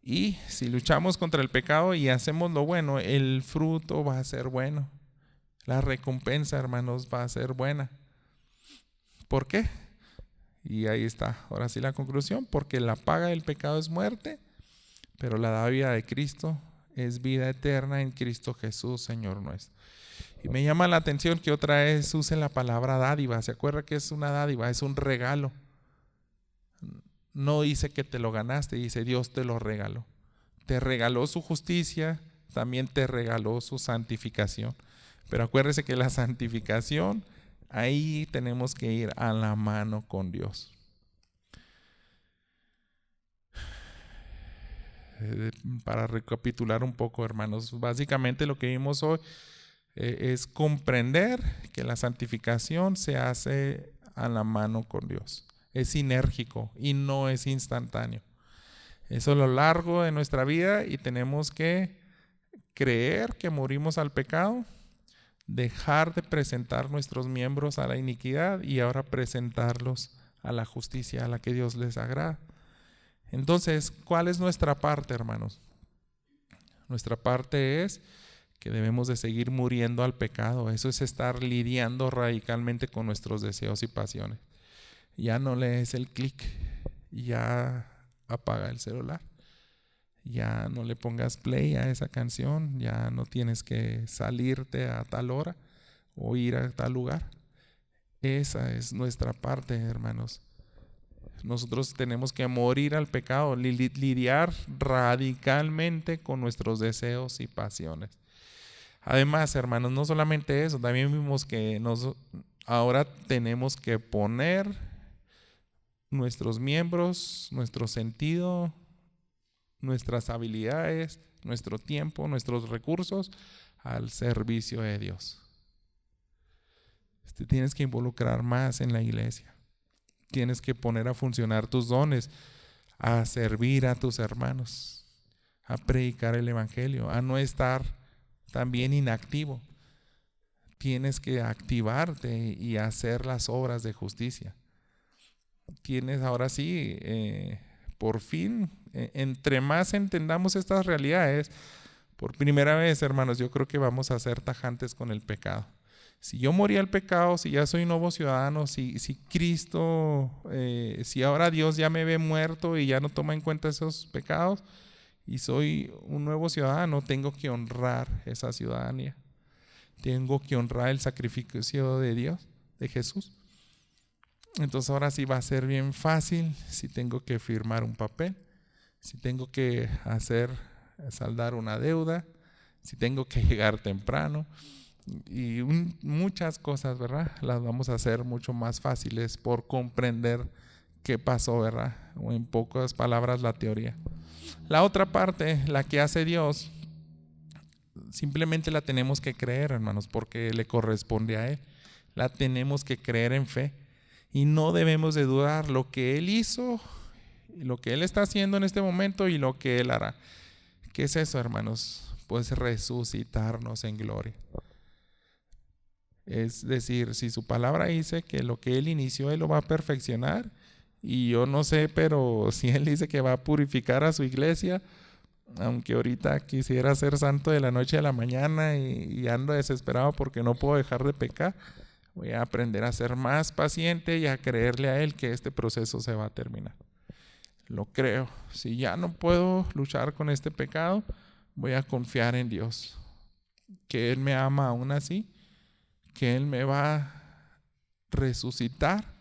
Y si luchamos contra el pecado y hacemos lo bueno, el fruto va a ser bueno. La recompensa, hermanos, va a ser buena. ¿Por qué? Y ahí está, ahora sí la conclusión. Porque la paga del pecado es muerte, pero la dádiva de Cristo es vida eterna en Cristo Jesús, Señor nuestro. Y me llama la atención que otra vez use la palabra dádiva. ¿Se acuerda que es una dádiva? Es un regalo. No dice que te lo ganaste, dice Dios te lo regaló. Te regaló su justicia, también te regaló su santificación. Pero acuérdese que la santificación, ahí tenemos que ir a la mano con Dios. Para recapitular un poco, hermanos, básicamente lo que vimos hoy es comprender que la santificación se hace a la mano con Dios. Es sinérgico y no es instantáneo. Eso a lo largo de nuestra vida, y tenemos que creer que morimos al pecado, dejar de presentar nuestros miembros a la iniquidad y ahora presentarlos a la justicia a la que Dios les agrada. Entonces, ¿cuál es nuestra parte, hermanos? Nuestra parte es que debemos de seguir muriendo al pecado. Eso es estar lidiando radicalmente con nuestros deseos y pasiones. Ya no le des el clic, ya apaga el celular, ya no le pongas play a esa canción, ya no tienes que salirte a tal hora o ir a tal lugar. Esa es nuestra parte, hermanos. Nosotros tenemos que morir al pecado, lidiar radicalmente con nuestros deseos y pasiones. Además, hermanos, no solamente eso, también vimos que ahora tenemos que poner nuestros miembros, nuestro sentido, nuestras habilidades, nuestro tiempo, nuestros recursos al servicio de Dios. Te tienes que involucrar más en la iglesia. Tienes que poner a funcionar tus dones, a servir a tus hermanos, a predicar el evangelio, a no estar también inactivo. Tienes que activarte y hacer las obras de justicia. Tienes ahora sí, por fin, entre más entendamos estas realidades, por primera vez, hermanos, yo creo que vamos a ser tajantes con el pecado. Si yo morí al pecado, si ya soy nuevo ciudadano, si Cristo, si ahora Dios ya me ve muerto y ya no toma en cuenta esos pecados y soy un nuevo ciudadano, tengo que honrar esa ciudadanía. Tengo que honrar el sacrificio de Dios, de Jesús. Entonces ahora sí va a ser bien fácil si tengo que firmar un papel, si tengo que saldar una deuda, si tengo que llegar temprano. Y muchas cosas, ¿verdad? Las vamos a hacer mucho más fáciles por comprender qué pasó, ¿verdad? O en pocas palabras, la teoría. La otra parte, la que hace Dios, simplemente la tenemos que creer, hermanos, porque le corresponde a Él. La tenemos que creer en fe y no debemos de dudar lo que Él hizo, lo que Él está haciendo en este momento y lo que Él hará. ¿Qué es eso, hermanos? Pues resucitarnos en gloria. Es decir, si su palabra dice que lo que Él inició, Él lo va a perfeccionar. Y yo no sé, pero si Él dice que va a purificar a su iglesia, aunque ahorita quisiera ser santo de la noche a la mañana y ando desesperado porque no puedo dejar de pecar, voy a aprender a ser más paciente y a creerle a Él que este proceso se va a terminar. Lo creo. Si ya no puedo luchar con este pecado, voy a confiar en Dios, que Él me ama aún así, que Él me va a resucitar,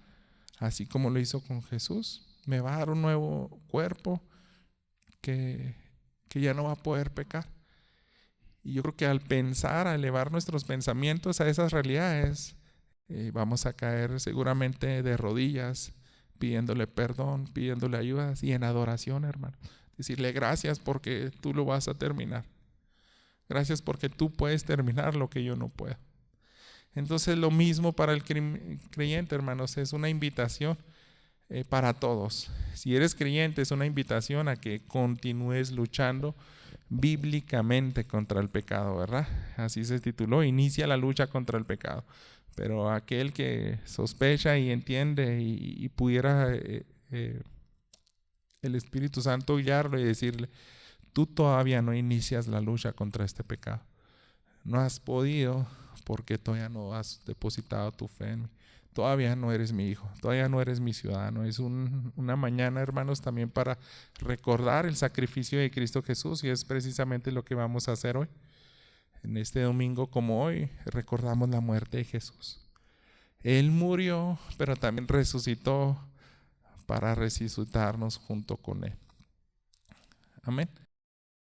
así como lo hizo con Jesús. Me va a dar un nuevo cuerpo que ya no va a poder pecar. Y yo creo que al pensar, a elevar nuestros pensamientos a esas realidades, vamos a caer seguramente de rodillas, pidiéndole perdón, pidiéndole ayuda y en adoración, hermano. Decirle gracias porque tú lo vas a terminar. Gracias porque tú puedes terminar lo que yo no puedo. Entonces lo mismo para el creyente, hermanos, es una invitación para todos. Si eres creyente, es una invitación a que continúes luchando bíblicamente contra el pecado, ¿verdad? Así se tituló, Inicia la lucha contra el pecado. Pero aquel que sospecha y entiende y pudiera el Espíritu Santo guiarlo y decirle, tú todavía no inicias la lucha contra este pecado. No has podido porque todavía no has depositado tu fe en mí. Todavía no eres mi hijo, todavía no eres mi ciudadano. Es una mañana, hermanos, también para recordar el sacrificio de Cristo Jesús, y es precisamente lo que vamos a hacer hoy. En este domingo como hoy recordamos la muerte de Jesús. Él murió, pero también resucitó para resucitarnos junto con Él. Amén.